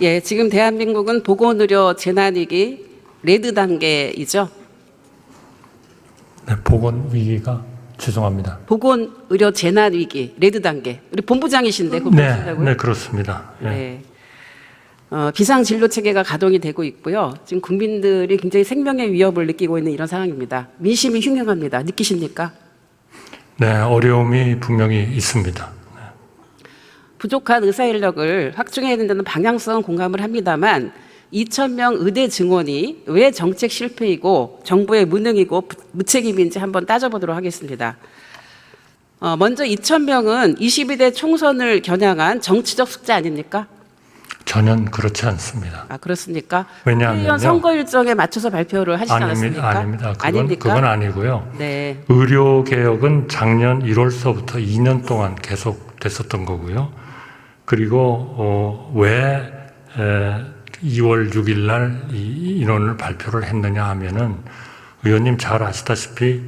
예, 지금 대한민국은 보건의료 재난위기 레드 단계이죠. 네, 보건위기가 죄송합니다. 보건의료 재난위기 레드 단계. 우리 본부장이신데 그거 네, 보신다고요? 네 그렇습니다. 네. 네. 비상진료 체계가 가동이 되고 있고요. 지금 국민들이 굉장히 생명의 위협을 느끼고 있는 이런 상황입니다. 민심이 흉흉합니다. 느끼십니까? 네, 어려움이 분명히 있습니다. 부족한 의사 인력을 확충해야 된다는 방향성은 공감을 합니다만 2,000명 의대 증원이 왜 정책 실패이고 정부의 무능이고 무책임인지 한번 따져보도록 하겠습니다. 먼저 2,000명은 22대 총선을 겨냥한 정치적 숙제 아닙니까? 전혀 그렇지 않습니다. 아, 그렇습니까? 왜냐하면요. 선거 일정에 맞춰서 발표를 하시지 않았습니까? 아닙니다. 아닙니까? 그건 아니고요. 네. 의료 개혁은 작년 1월서부터 2년 동안 계속됐었던 거고요. 그리고 왜 2월 6일 날 이 인원을 발표를 했느냐 하면은 의원님 잘 아시다시피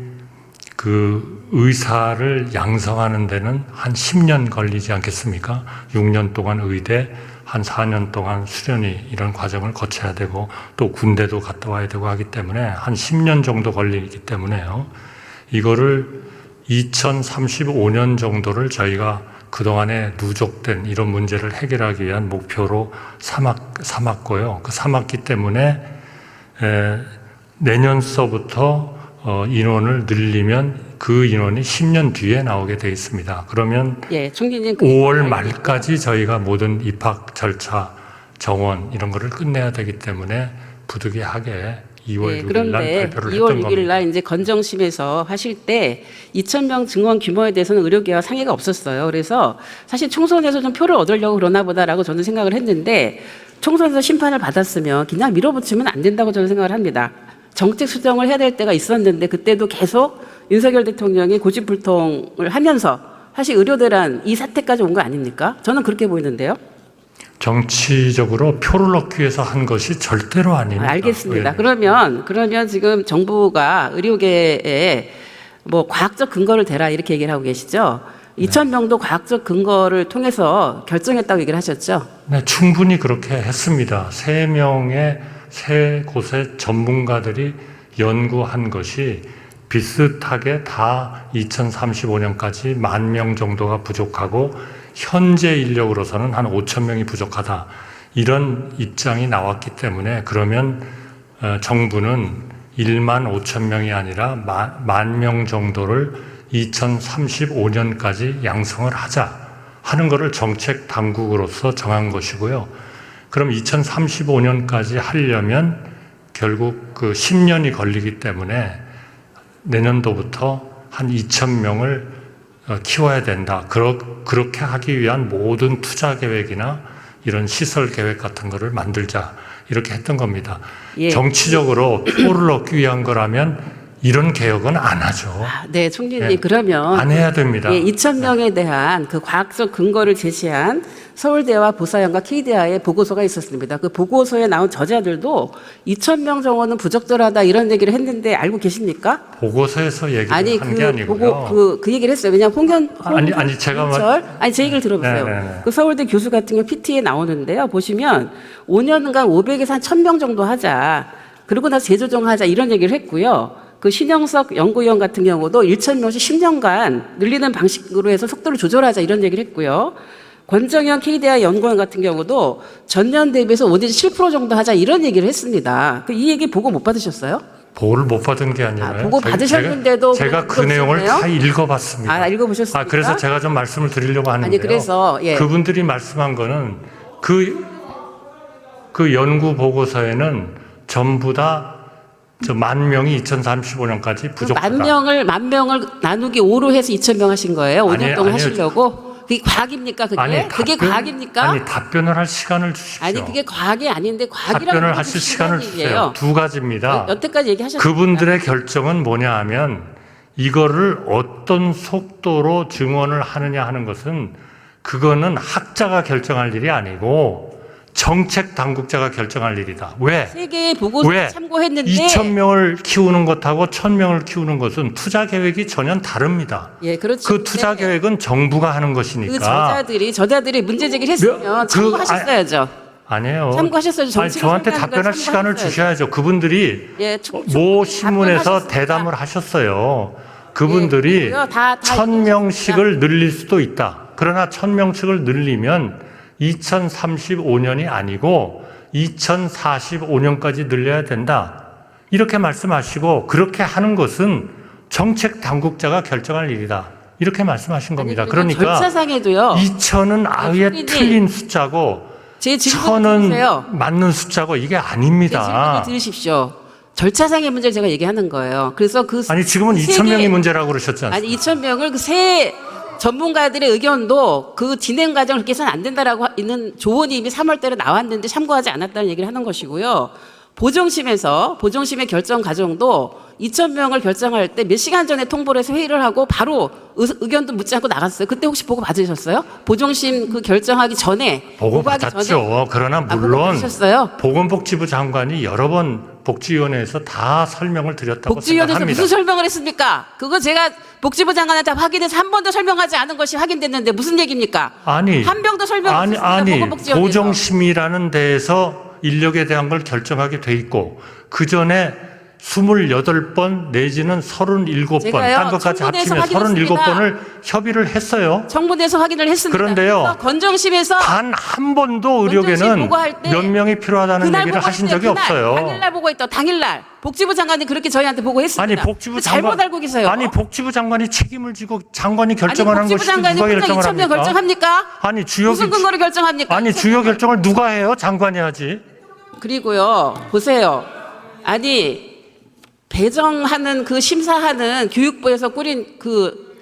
그 의사를 양성하는 데는 한 10년 걸리지 않겠습니까? 6년 동안 의대, 한 4년 동안 수련이 이런 과정을 거쳐야 되고 또 군대도 갔다 와야 되고 하기 때문에 한 10년 정도 걸리기 때문에요. 이거를 2035년 정도를 저희가 그동안에 누적된 이런 문제를 해결하기 위한 목표로 삼았고요. 삼았기 때문에 내년서부터 인원을 늘리면 그 인원이 10년 뒤에 나오게 돼 있습니다. 그러면 예, 총리님 5월 말까지 저희가 모든 입학 절차, 정원 이런 거를 끝내야 되기 때문에 부득이하게 2월 6일 날 발표를 2월 했던 6일 날 겁니다. 이제 건정심에서 하실 때 2,000명 증원 규모에 대해서는 의료계와 상의가 없었어요. 그래서 사실 총선에서 좀 표를 얻으려고 그러나 보다라고 저는 생각을 했는데 총선에서 심판을 받았으면 그냥 밀어붙이면 안 된다고 저는 생각을 합니다. 정책 수정을 해야 될 때가 있었는데 그때도 계속 윤석열 대통령이 고집불통을 하면서 사실 의료대란 이 사태까지 온 거 아닙니까? 저는 그렇게 보이는데요. 정치적으로 표를 얻기 위해서 한 것이 절대로 아닙니다. 알겠습니다. 의원님. 그러면 지금 정부가 의료계에 뭐 과학적 근거를 대라 이렇게 얘기를 하고 계시죠. 2,000명도 과학적 근거를 통해서 결정했다고 얘기를 하셨죠. 네, 충분히 그렇게 했습니다. 세 곳의 전문가들이 연구한 것이 비슷하게 다 2035년까지 10,000명 정도가 부족하고 현재 인력으로서는 한 5,000명이 부족하다. 이런 입장이 나왔기 때문에 그러면 정부는 15,000명이 아니라 10,000명 정도를 2035년까지 양성을 하자 하는 것을 정책 당국으로서 정한 것이고요. 그럼 2035년까지 하려면 결국 그 10년이 걸리기 때문에 내년도부터 한 2,000명을 키워야 된다. 그렇게 하기 위한 모든 투자 계획이나 이런 시설 계획 같은 거를 만들자. 이렇게 했던 겁니다. 예. 정치적으로 표를 얻기 위한 거라면 이런 개혁은 안 하죠. 네, 총리님 예. 그러면 안 해야 됩니다. 예, 2,000명에 대한 그 과학적 근거를 제시한 서울대와 보사연과 KDI의 보고서가 있었습니다. 그 보고서에 나온 저자들도 2,000명 정도는 부적절하다 이런 얘기를 했는데 알고 계십니까? 보고서에서 얘기를 아니 한 게 아니고요. 그 얘기를 했어요. 왜냐하면 아니 제가 제 얘기를 들어보세요. 네네네. 그 서울대 교수 같은 경우 PT에 나오는데요. 보시면 5년간 500에서 한 1,000명 정도 하자. 그리고 나서 재조정하자 이런 얘기를 했고요. 그 신영석 연구위원 같은 경우도 1,000명씩 10년간 늘리는 방식으로 해서 속도를 조절하자 이런 얘기를 했고요. 권정현 KDI 연구원 같은 경우도 전년 대비해서 5 내지 7% 정도 하자 이런 얘기를 했습니다. 이 얘기 보고 못 받으셨어요? 보고를 못 받은 게 아니라요. 보고 받으셨는데도 제가 그 내용을 다 읽어봤습니다. 읽어보셨습니까? 그래서 제가 좀 말씀을 드리려고 하는데요. 그래서 예. 그분들이 말씀한 거는 그 연구 보고서에는 전부 다 10,000명이 2035년까지 부족하다. 10,000명을 나누기 5로 해서 2,000명 하신 거예요? 5년 동안 하시려고? 그게 과학입니까? 그게 과학입니까? 아니 답변을 할 시간을 주십시오. 아니 그게 과학이 아닌데 과학이라고 답변을 하실 시간을 주세요. 두 가지입니다. 여태까지 얘기하셨습니다. 그분들의 결정은 뭐냐 하면 이거를 어떤 속도로 증언을 하느냐 하는 것은 그거는 학자가 결정할 일이 아니고 정책 당국자가 결정할 일이다. 왜? 세계의 보고서를 참고했는데 2,000명을 키우는 것하고 1,000명을 키우는 것은 투자 계획이 전혀 다릅니다. 예, 그렇죠. 그 투자 계획은 정부가 하는 것이니까. 그 저자들이 문제 제기를 했으면 참고하셨어야죠. 아니에요. 참고하셨어요. 아니, 정치를 저한테 설명하는 걸 답변할 시간을 참고하셨어요. 주셔야죠. 그분들이 예, 모 신문에서 답변하셨습니다. 대담을 하셨어요. 그분들이 예, 다 1000명씩을 늘릴 수도 있다. 그러나 1000명씩을 늘리면 2035년이 아니고 2045년까지 늘려야 된다. 이렇게 말씀하시고 그렇게 하는 것은 정책 당국자가 결정할 일이다. 이렇게 말씀하신 겁니다. 그러니까 절차상에도요. 2000은 아예 총리님, 틀린 숫자고 제 질문을 들으세요. 1000은 맞는 숫자고 이게 제 질문을 아닙니다. 들으십시오. 절차상의 문제를 제가 얘기하는 거예요. 그래서 그 아니 지금은 세 2000명이 개- 문제라고 그러셨지 않습니까? 아니 2,000명을 그 세 전문가들의 의견도 그 진행 과정을 그렇게 해서는 안 된다라고 있는 조언이 이미 3월달에 나왔는데 참고하지 않았다는 얘기를 하는 것이고요. 보정심의 결정 과정도 2,000명을 결정할 때 몇 시간 전에 통보를 해서 회의를 하고 바로 의견도 묻지 않고 나갔어요. 그때 혹시 보고 받으셨어요? 보정심 그 결정하기 전에 보고 보고하기 받았죠. 그러나 보고 물론 받으셨어요? 보건복지부 장관이 여러 번 복지위원회에서 다 설명을 드렸다고 복지위원회에서 생각합니다. 무슨 설명을 했습니까? 그거 제가 복지부 장관한테 확인해서 한 번도 설명하지 않은 것이 확인됐는데 무슨 얘기입니까? 아니, 한 병도 설명 없었습니다. 보건복지위원회에서. 보정심이라는 데에서 인력에 대한 걸 결정하게 돼 있고 그 전에 28번 내지는 37번 제가요, 딴 것까지 청문회에서 합치면 확인했습니다. 37번을 협의를 했어요. 정부에서 확인을 했습니다. 그런데요. 그래서 건정심에서 단 한 번도 건정심 의료계는 보고할 때 몇 명이 필요하다는 그날 얘기를 보고 하신 있어요. 적이 그날, 없어요. 당일날 보고 있다. 당일날 복지부 장관이 그렇게 저희한테 보고했습니다. 아니 복지부 잘못 장관 알고 계세요. 아니 복지부 장관이 책임을 지고 장관이 아니, 결정을 한 복지부 것이지 장관이 누가 혼자 결정을 2,000명 합니까? 결정합니까? 아니 주요 무슨 근거로 결정합니까? 아니 2,000명 주요 결정을 누가 해요? 장관이 하지. 그리고요, 보세요. 아니, 배정하는 그 심사하는 교육부에서 꾸린 그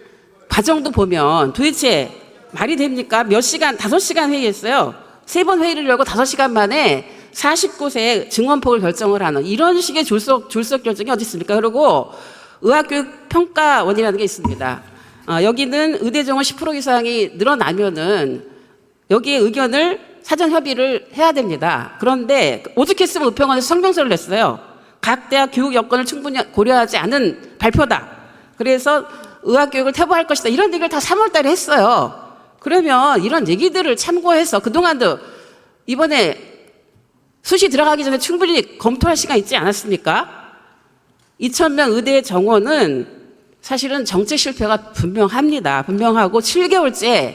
과정도 보면 도대체 말이 됩니까? 몇 시간, 5시간 회의했어요. 3번 회의를 열고 5시간 만에 49세 증원폭을 결정을 하는 이런 식의 졸속 결정이 어디 있습니까? 그리고 의학교육평가원이라는 게 있습니다. 여기는 의대 정원 10% 이상이 늘어나면은 여기에 의견을 사전 협의를 해야 됩니다. 그런데 오죽했으면 의평원에서 성명서를 냈어요. 각 대학 교육 여건을 충분히 고려하지 않은 발표다. 그래서 의학교육을 퇴보할 것이다. 이런 얘기를 다 3월 달에 했어요. 그러면 이런 얘기들을 참고해서 그동안도 이번에 수시 들어가기 전에 충분히 검토할 시간 있지 않았습니까? 2,000명 의대 정원은 사실은 정책 실패가 분명합니다. 분명하고 7개월째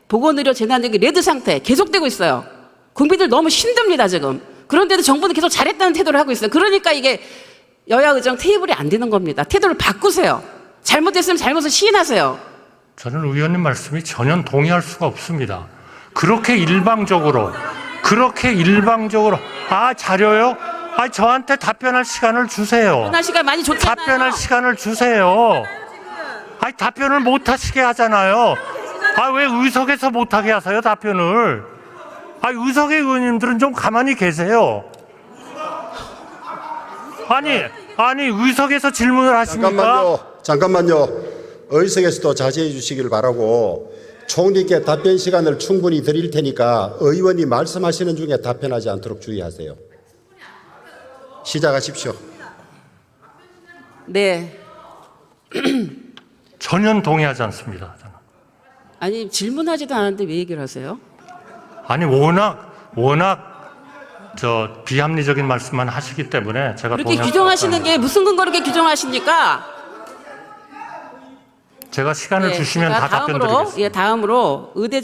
보건의료 재난위기 레드 상태 계속되고 있어요. 국민들 너무 힘듭니다, 지금. 그런데도 정부는 계속 잘했다는 태도를 하고 있어요. 그러니까 이게 여야 의정 테이블이 안 되는 겁니다. 태도를 바꾸세요. 잘못했으면 잘못을 시인하세요. 저는 의원님 말씀이 전혀 동의할 수가 없습니다. 그렇게 일방적으로 자료요? 저한테 답변할 시간을 주세요. 답변할 시간 많이 줬잖아요. 답변할 시간을 주세요. 답변을 못 하시게 하잖아요. 왜 의석에서 못 하게 하세요, 답변을? 의석의 의원님들은 좀 가만히 계세요. 아니 의석에서 질문을 하십니까? 잠깐만요. 의석에서도 자제해 주시길 바라고 총리께 답변 시간을 충분히 드릴 테니까 의원이 말씀하시는 중에 답변하지 않도록 주의하세요. 시작하십시오. 네. 전혀 동의하지 않습니다. 저는. 아니 질문하지도 않았는데 왜 얘기를 하세요? 아니 워낙 비합리적인 말씀만 하시기 때문에 제가 그렇게 동의할 수 규정하시는 없다는 게 무슨 근거로 그렇게 규정하십니까? 제가 시간을 주시면 제가 다 답변드리겠습니다. 다음으로 의대